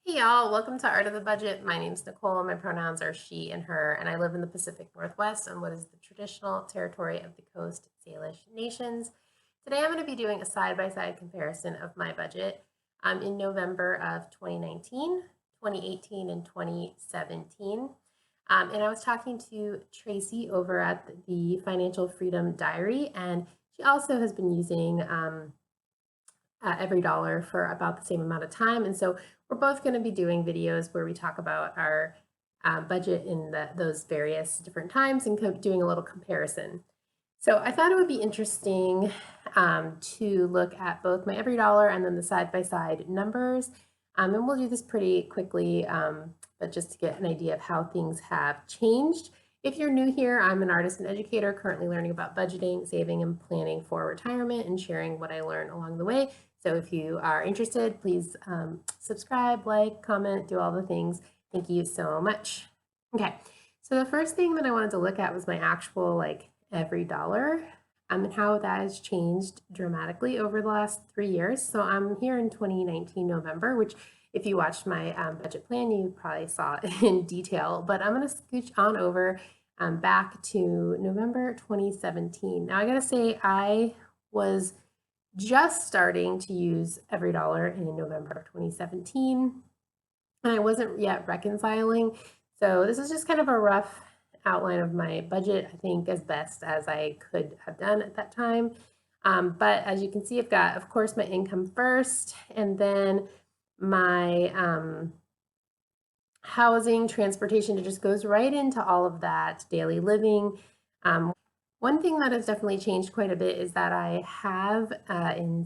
Hey y'all, welcome to Art of the Budget. My name's Nicole, my pronouns are she and her, and I live in the Pacific Northwest on what is the traditional territory of the Coast Salish Nations. Today I'm going to be doing a side-by-side comparison of my budget in November of 2019, 2018, and 2017. And I was talking to Tracy over at the Financial Freedom Diary, and she also has been using everydollar for about the same amount of time. And so we're both going to be doing videos where we talk about our budget in those various different times and doing a little comparison. So I thought it would be interesting to look at both my everydollar and then the side-by-side numbers. And we'll do this pretty quickly, but just to get an idea of how things have changed. If you're new here, I'm an artist and educator currently learning about budgeting, saving, and planning for retirement and sharing what I learn along the way. So if you are interested, please subscribe, like, comment, do all the things. Thank you so much. Okay, so the first thing that I wanted to look at was my actual everydollar and how that has changed dramatically over the last 3 years. So I'm here in 2019 November, which if you watched my budget plan, you probably saw it in detail, but I'm going to scooch on over back to November 2017. Now I gotta say I was just starting to use everydollar in November of 2017, and I wasn't yet reconciling. So this is just kind of a rough outline of my budget, I think as best as I could have done at that time. But as you can see, I've got, of course, my income first, and then my housing, transportation. It just goes right into all of that daily living. One thing that has definitely changed quite a bit is that I have in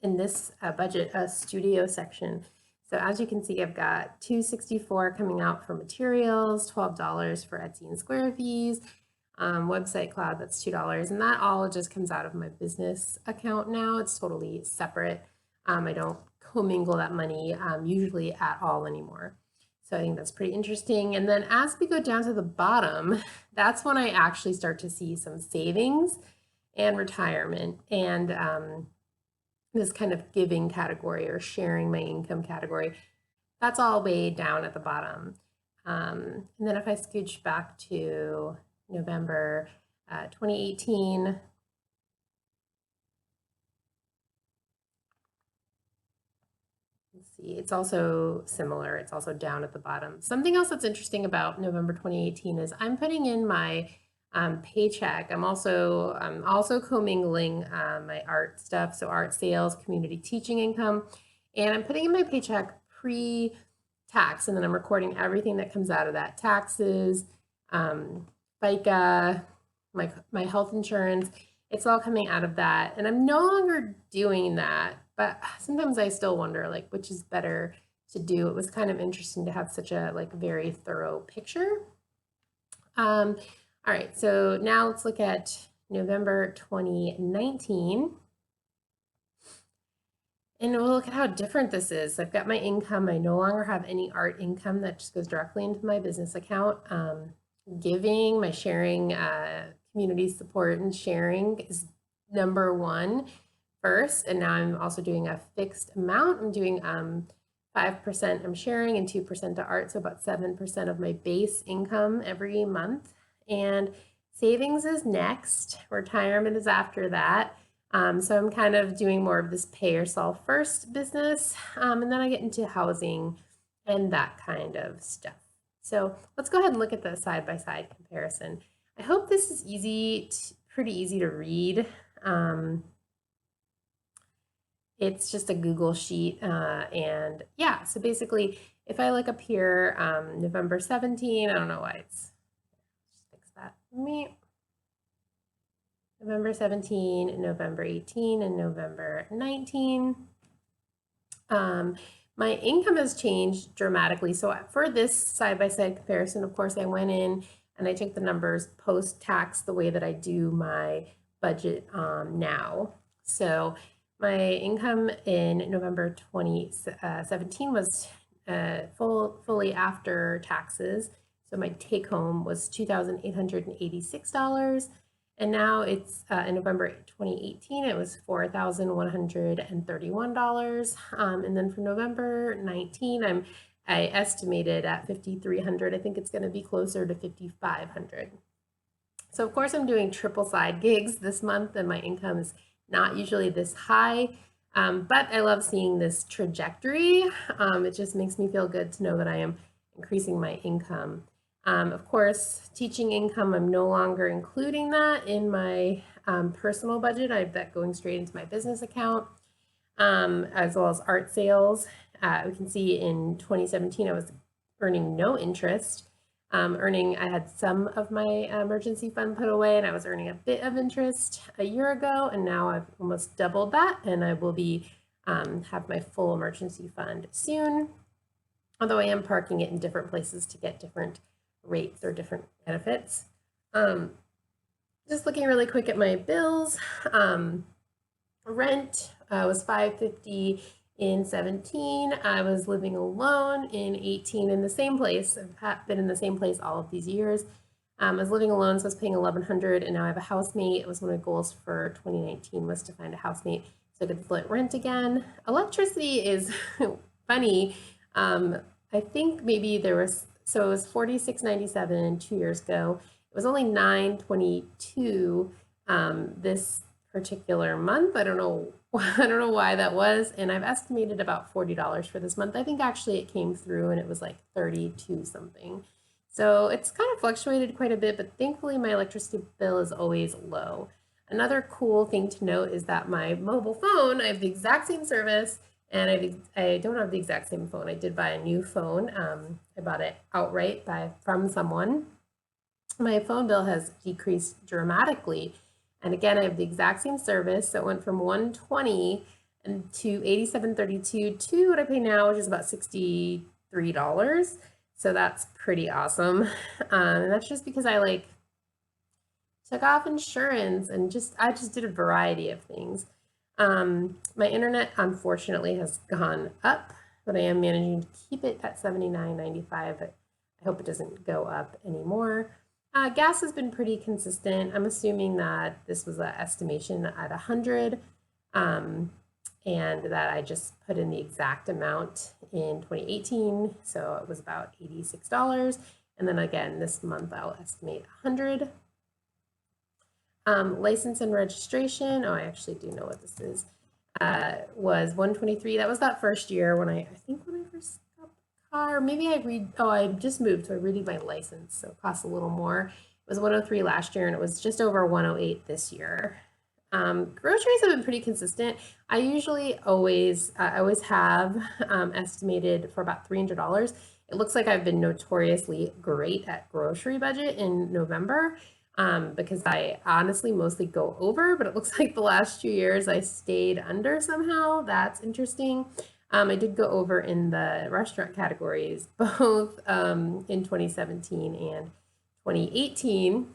this budget a studio section. So as you can see, I've got $264 coming out for materials, $12 for Etsy and Square fees, website cloud, that's $2, and that all just comes out of my business account now. It's totally separate. I don't commingle that money usually at all anymore. So I think that's pretty interesting. And then as we go down to the bottom, that's when I actually start to see some savings and retirement and this kind of giving category or sharing my income category. That's all way down at the bottom. And then if I scooch back to November 2018, see, it's also similar. It's also down at the bottom. Something else that's interesting about November 2018 is I'm putting in my paycheck. I'm also commingling my art stuff, so art sales, community teaching income, and I'm putting in my paycheck pre-tax, and then I'm recording everything that comes out of that: taxes, FICA, my health insurance. It's all coming out of that, and I'm no longer doing that. But sometimes I still wonder, which is better to do. It was kind of interesting to have such a very thorough picture. All right, so now let's look at November 2019. And we'll look at how different this is. I've got my income. I no longer have any art income that just goes directly into my business account. Giving, my sharing, community support and sharing is number one first, and now I'm also doing a fixed amount. I'm doing 5% I'm sharing and 2% to art, so about 7% of my base income every month. And savings is next, retirement is after that. So I'm kind of doing more of this pay yourself first business, and then I get into housing and that kind of stuff. So let's go ahead and look at the side-by-side comparison. I hope this is pretty easy to read. It's just a Google sheet, and yeah, so basically if I look up here, November 17, I don't know why it's, just fix that for me. November 17, November 18, and November 19. My income has changed dramatically. So for this side-by-side comparison, of course, I went in and I took the numbers post-tax the way that I do my budget now. So my income in November 2017 was fully after taxes. So my take home was $2,886. And now it's in November 2018, it was $4,131. And then for November 19, I'm I estimated at 5,300. I think it's going to be closer to 5,500. So of course I'm doing triple side gigs this month, and my income is not usually this high, but I love seeing this trajectory. It just makes me feel good to know that I am increasing my income. Of course, teaching income, I'm no longer including that in my personal budget. I have that going straight into my business account, as well as art sales. We can see in 2017, I was earning no interest. I had some of my emergency fund put away, and I was earning a bit of interest a year ago, and now I've almost doubled that, and I will be have my full emergency fund soon, although I am parking it in different places to get different rates or different benefits. Just looking really quick at my bills, rent was $550 in 17. I was living alone in 18 in the same place. I've been in the same place all of these years. I was living alone, so I was paying $1,100, and now I have a housemate. It was one of my goals for 2019 was to find a housemate so I could split rent again. Electricity is funny. I think maybe there was, so it was $46.97 2 years ago. It was only $9.22 this particular month. I don't know why that was, and I've estimated about $40 for this month. I think actually it came through and it was like 32 something. So it's kind of fluctuated quite a bit, but thankfully my electricity bill is always low. Another cool thing to note is that my mobile phone, I have the exact same service, and I don't have the exact same phone. I did buy a new phone. I bought it outright from someone. My phone bill has decreased dramatically. And again, I have the exact same service. So it went from $120 to $87.32 to what I pay now, which is about $63. So that's pretty awesome. And that's just because I took off insurance and I just did a variety of things. My internet unfortunately has gone up, but I am managing to keep it at $79.95. I hope it doesn't go up anymore. Gas has been pretty consistent. I'm assuming that this was an estimation at 100, and that I just put in the exact amount in 2018, so it was about $86. And then again, this month I'll estimate 100. License and registration, oh, I actually do know what this is, was $123. That was that first year when I think when I first got the car. Maybe I just moved, so I renewed my license, so it costs a little more. It was $103 last year, and it was just over $108 this year. Groceries have been pretty consistent. I usually always have estimated for about $300. It looks like I've been notoriously great at grocery budget in November, because I honestly mostly go over, but it looks like the last 2 years I stayed under somehow. That's interesting. I did go over in the restaurant categories, both in 2017 and 2018.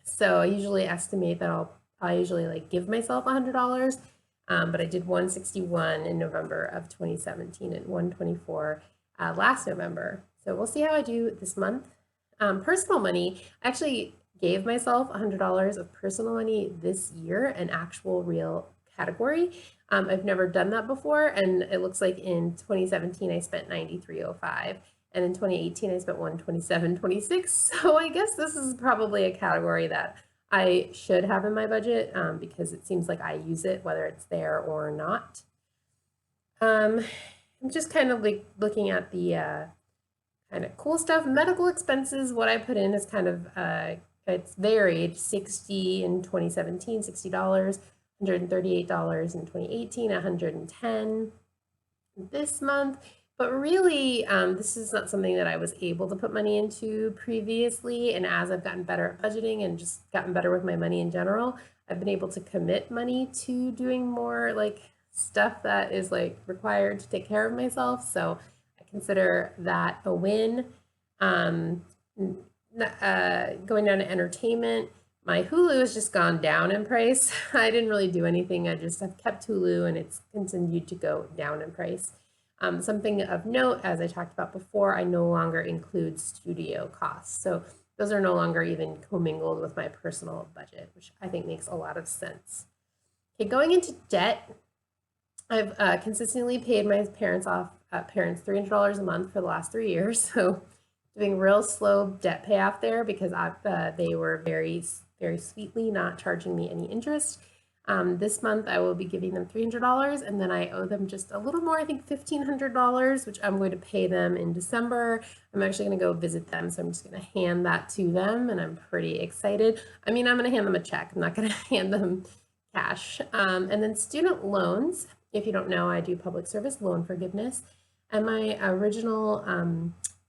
So I usually estimate that I usually give myself $100, but I did 161 in November of 2017 and 124 last November. So we'll see how I do this month. Personal money, I actually gave myself $100 of personal money this year, an actual real category. I've never done that before, and it looks like in 2017 I spent $93.05, and in 2018 I spent $127.26. So I guess this is probably a category that I should have in my budget, because it seems like I use it whether it's there or not. I'm just kind of looking at the kind of cool stuff. Medical expenses, what I put in is kind of it's varied. $60 in 2017, $60, $138 in 2018, $110 this month. But really, this is not something that I was able to put money into previously. And as I've gotten better at budgeting and just gotten better with my money in general, I've been able to commit money to doing more stuff that is required to take care of myself. So I consider that a win. Going down to entertainment, my Hulu has just gone down in price. I didn't really do anything. I just have kept Hulu, and it's continued to go down in price. Something of note, as I talked about before, I no longer include studio costs. So those are no longer even commingled with my personal budget, which I think makes a lot of sense. Okay, going into debt, I've consistently paid my parents off parents $300 a month for the last 3 years. So doing real slow debt payoff there because they were very, very sweetly not charging me any interest. This month I will be giving them $300 and then I owe them just a little more, I think $1,500, which I'm going to pay them in December. I'm actually going to go visit them, so I'm just going to hand that to them and I'm pretty excited. I mean, I'm going to hand them a check. I'm not going to hand them cash. And then student loans, if you don't know, I do public service loan forgiveness, and my original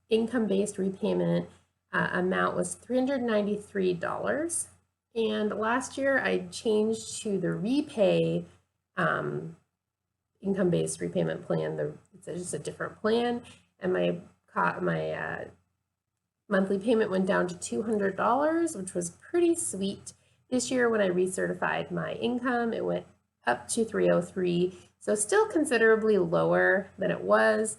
income-based repayment amount was $393. And last year I changed to the repay income-based repayment plan. It's just a different plan, and my monthly payment went down to $200, which was pretty sweet. This year when I recertified my income, it went up to $303, so still considerably lower than it was.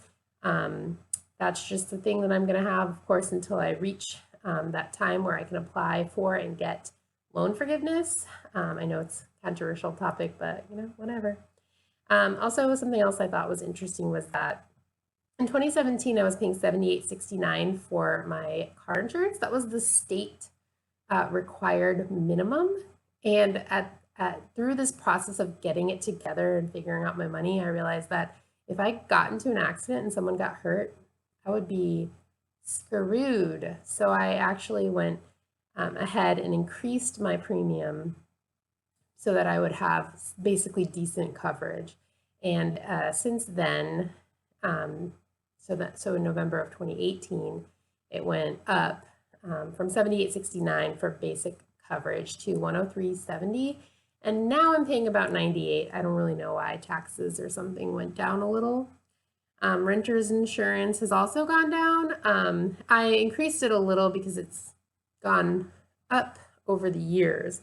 That's just the thing that I'm going to have, of course, until I reach that time where I can apply for and get loan forgiveness. I know it's a controversial topic, but whatever. Also, something else I thought was interesting was that in 2017, I was paying $78.69 for my car insurance. That was the state required minimum. And through this process of getting it together and figuring out my money, I realized that if I got into an accident and someone got hurt, I would be screwed. So I actually went ahead and increased my premium so that I would have basically decent coverage. And since then, so in November of 2018, it went up from $78.69 for basic coverage to $103.70. And now I'm paying about $98. I don't really know why. Taxes or something went down a little. Renter's insurance has also gone down. I increased it a little because it's gone up over the years,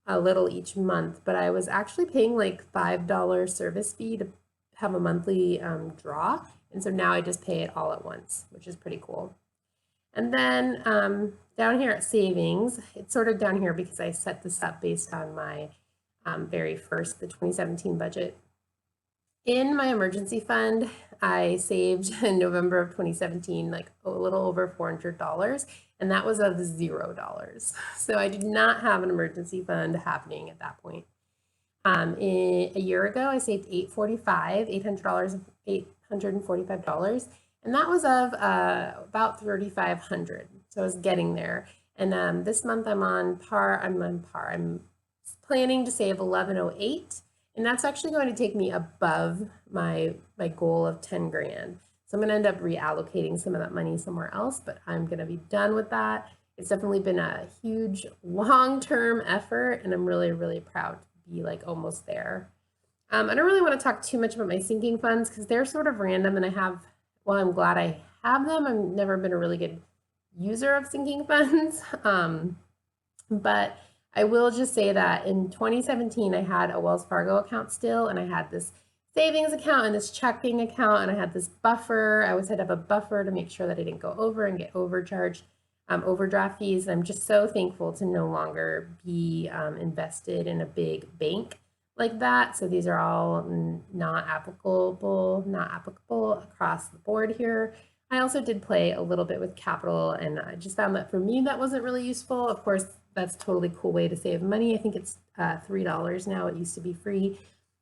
a little each month, but I was actually paying like $5 service fee to have a monthly draw. And so now I just pay it all at once, which is pretty cool. And then down here at savings, it's sort of down here because I set this up based on my very first, the 2017 budget. In my emergency fund, I saved in November of 2017, like a little over $400, and that was of $0. So I did not have an emergency fund happening at that point. A year ago, I saved $845, and that was of about $3,500. So I was getting there. And this month I'm planning to save $1,108. And that's actually going to take me above my goal of 10 grand. So I'm going to end up reallocating some of that money somewhere else, but I'm going to be done with that. It's definitely been a huge long-term effort, and I'm really, really proud to be like almost there. I don't really want to talk too much about my sinking funds because they're sort of random, and I'm glad I have them. I've never been a really good user of sinking funds, but I will just say that in 2017, I had a Wells Fargo account still, and I had this savings account and this checking account, and I had this buffer. I always had to have a buffer to make sure that I didn't go over and get overcharged overdraft fees. And I'm just so thankful to no longer be invested in a big bank like that. So these are all not applicable across the board here. I also did play a little bit with capital, and I just found that for me, that wasn't really useful. Of course, that's a totally cool way to save money. I think it's $3 now. It used to be free.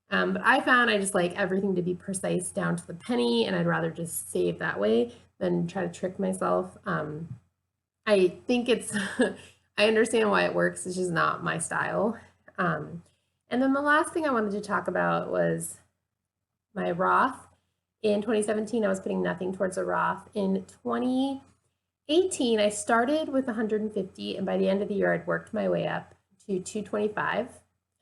But I found I just like everything to be precise down to the penny, and I'd rather just save that way than try to trick myself. I think I understand why it works. It's just not my style. And then the last thing I wanted to talk about was my Roth. In 2017, I was putting nothing towards a Roth. In 2018, I started with 150, and by the end of the year, I'd worked my way up to 225,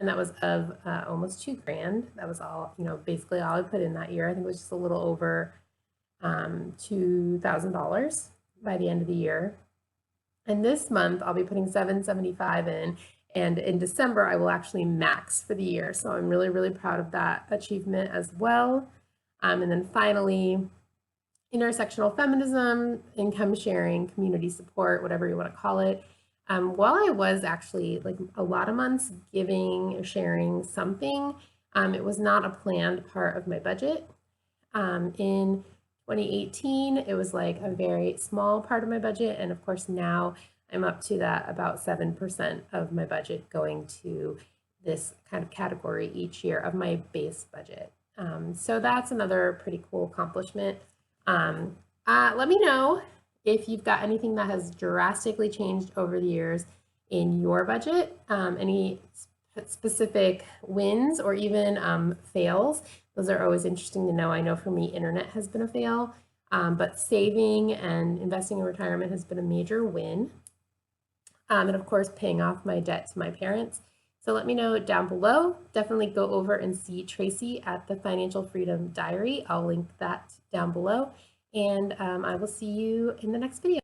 and that was of almost 2 grand. That was all, basically all I put in that year. I think it was just a little over $2,000 by the end of the year. And this month, I'll be putting $775 in, and in December, I will actually max for the year. So I'm really, really proud of that achievement as well. And then finally, intersectional feminism, income sharing, community support, whatever you want to call it. While I was actually like a lot of months giving or sharing something, it was not a planned part of my budget. In 2018, it was like a very small part of my budget. And of course, now I'm up to that about 7% of my budget going to this kind of category each year of my base budget. So that's another pretty cool accomplishment. Let me know if you've got anything that has drastically changed over the years in your budget, any specific wins or even fails. Those are always interesting to know. I know for me, internet has been a fail, but saving and investing in retirement has been a major win. And of course, paying off my debt to my parents. So let me know down below. Definitely go over and see Tracy at the Financial Freedom Diary. I'll link that down below. And I will see you in the next video.